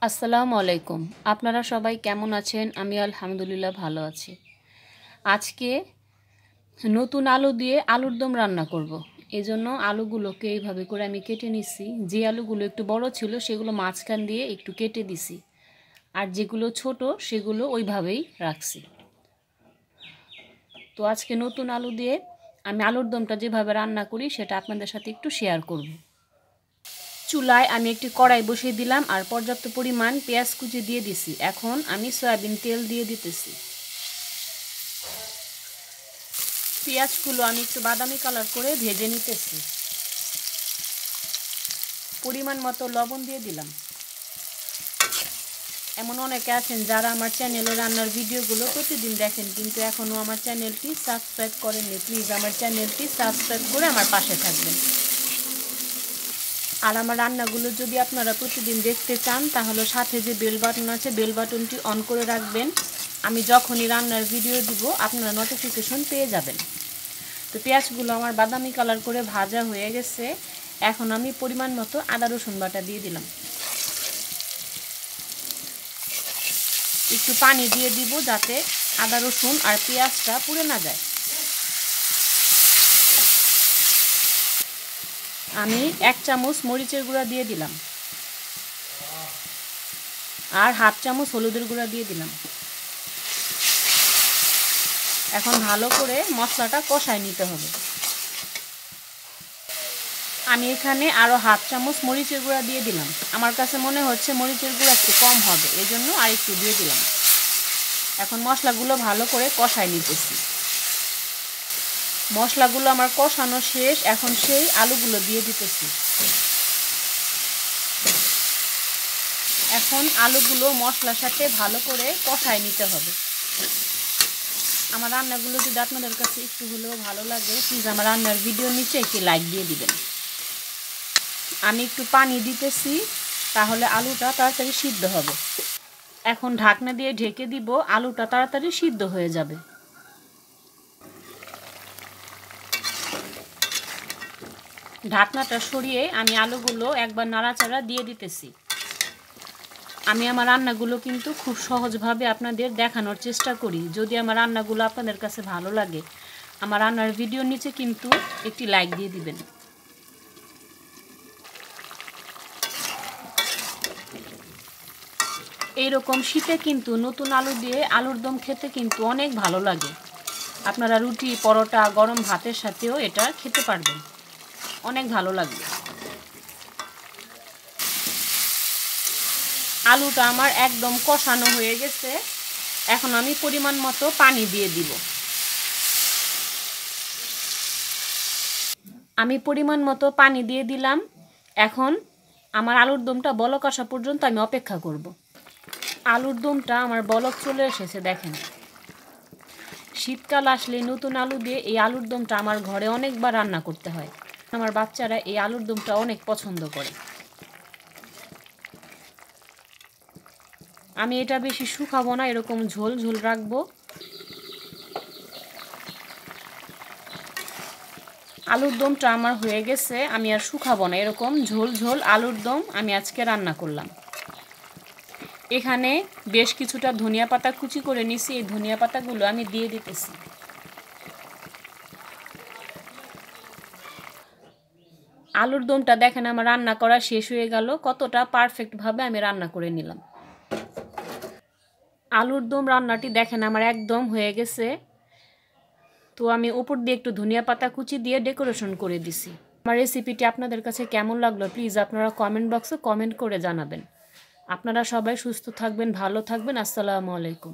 আসসালামু আলাইকুম। আপনারা সবাই কেমন আছেন? আমি আলহামদুলিল্লাহ ভালো আছি। আজকে নতুন আলু দিয়ে আলুর দম রান্না করব। এজন্য আলুগুলোকে এইভাবে করে আমি কেটে নিছি। যে আলুগুলো একটু বড় ছিল সেগুলো মাঝখান দিয়ে একটু কেটে দিছি। আর যেগুলো ছোট সেগুলো ওইভাবেই রাখছি। তো আজকে নতুন আলু দিয়ে আমি আলুর দমটা যেভাবে রান্না করি সেটা আপনাদের সাথে একটু শেয়ার করব। চুলায় আমি একটি কড়াই বসিয়ে দিলাম আর পর্যাপ্ত পরিমাণ পেঁয়াজ কুচি দিয়ে দিছি। এখন আমি সয়াবিন তেল দিয়ে দিতেছি। পেঁয়াজগুলো আমি একটু বাদামি কালার করে ভেজে নিতেছি। পরিমাণ মতো লবণ দিয়ে দিলাম। এমন অনেকে আছেন যারা আমার চ্যানেলে রান্নার ভিডিওগুলো প্রতিদিন দেখেন কিন্তু এখনও আমার চ্যানেলটি সাবস্ক্রাইব করেননি। প্লিজ আমার চ্যানেলটি সাবস্ক্রাইব করে আমার পাশে থাকবেন। আর আমার রান্নাগুলো যদি আপনারা প্রতিদিন দেখতে চান তাহলে সাথে যে বেল বাটন আছে বেল বাটনটি অন করে রাখবেন। আমি যখনই রান্নার ভিডিও দিব আপনারা নোটিফিকেশন পেয়ে যাবেন। তো পেঁয়াজগুলো আমার বাদামি কালার করে ভাজা হয়ে গেছে। এখন আমি পরিমাণ মতো আদা রসুন বাটা দিয়ে দিলাম। একটু পানি দিয়ে দিব যাতে আদা রসুন আর পেঁয়াজটা পুড়ে না যায়। আমি 1 চামচ মরিচের গুঁড়া দিয়ে দিলাম আর হাফ চামচ হলুদের গুঁড়া দিয়ে দিলাম। এখন ভালো করে মশলাটা কষায় নিতে হবে। আমি এখানে আরও হাফ চামচ মরিচের গুঁড়া দিয়ে দিলাম। আমার কাছে মনে হচ্ছে মরিচের গুঁড়া একটু কম হবে, এই জন্য আর একটু দিয়ে দিলাম। এখন মশলাগুলো ভালো করে কষায় নিতেছি। মশলাগুলো আমার কষানো শেষ। এখন সেই আলুগুলো দিয়ে দিতেছি। এখন আলুগুলো মশলার সাথে ভালো করে কষায় নিতে হবে। আমার রান্নাগুলো যদি আপনাদের কাছে একটু হলেও ভালো লাগে প্লিজ আমার রান্নার ভিডিওর নিচে একটি লাইক দিয়ে দিবেন। আমি একটু পানি দিতেছি, তাহলে আলুটা তাড়াতাড়ি সিদ্ধ হবে। এখন ঢাকনা দিয়ে ঢেকে দিব, আলুটা তাড়াতাড়ি সিদ্ধ হয়ে যাবে। ঢাকনাটা সরিয়ে আমি আলুগুলো একবার নাড়াচাড়া দিয়ে দিতেছি। আমি আমার রান্নাগুলো কিন্তু খুব সহজভাবে আপনাদের দেখানোর চেষ্টা করি। যদি আমার রান্নাগুলো আপনাদের কাছে ভালো লাগে আমার রান্নার ভিডিওর নিচে কিন্তু একটি লাইক দিয়ে দিবেন। এইরকম শীতে কিন্তু নতুন আলু দিয়ে আলুর দম খেতে কিন্তু অনেক ভালো লাগে। আপনারা রুটি, পরোটা, গরম ভাতের সাথেও এটা খেতে পারবেন, অনেক ভালো লাগবে। আলুটা আমার একদম কষানো হয়ে গেছে। এখন আমি পরিমাণ মতো পানি দিয়ে দিব। আমি পরিমাণ মতো পানি দিয়ে দিলাম। এখন আমার আলুর দমটা বলক আসা পর্যন্ত আমি অপেক্ষা করব। আলুর দমটা আমার বলক চলে এসেছে, দেখেন। শীতকাল আসলে নতুন আলু দিয়ে এই আলুর দমটা আমার ঘরে অনেকবার রান্না করতে হয়। আমার বাচ্চারা এই আলুর দমটা অনেক পছন্দ করে। আমি এটা বেশি শুকাবো না, এরকম ঝোল ঝোল রাখবো। আলুর দমটা আমার হয়ে গেছে, আমি আর শুকাবো না, এরকম ঝোল ঝোল আলুর দম আমি আজকে রান্না করলাম। এখানে বেশ কিছুটা ধনিয়া পাতা কুচি করে নিছি, এই ধনিয়া পাতাগুলো আমি দিয়ে দিতেছি। আলুর দমটা দেখেন আমার রান্না করা শেষ হয়ে গেল। কতটা পারফেক্টভাবে আমি রান্না করে নিলাম। আলুর দম রান্নাটি দেখেন আমার একদম হয়ে গেছে। তো আমি উপর দিয়ে একটু ধনিয়া পাতা কুচি দিয়ে ডেকোরেশন করে দিছি। আমার রেসিপিটি আপনাদের কাছে কেমন লাগলো প্লিজ আপনারা কমেন্ট বক্সে কমেন্ট করে জানাবেন। আপনারা সবাই সুস্থ থাকবেন, ভালো থাকবেন। আসসালামু আলাইকুম।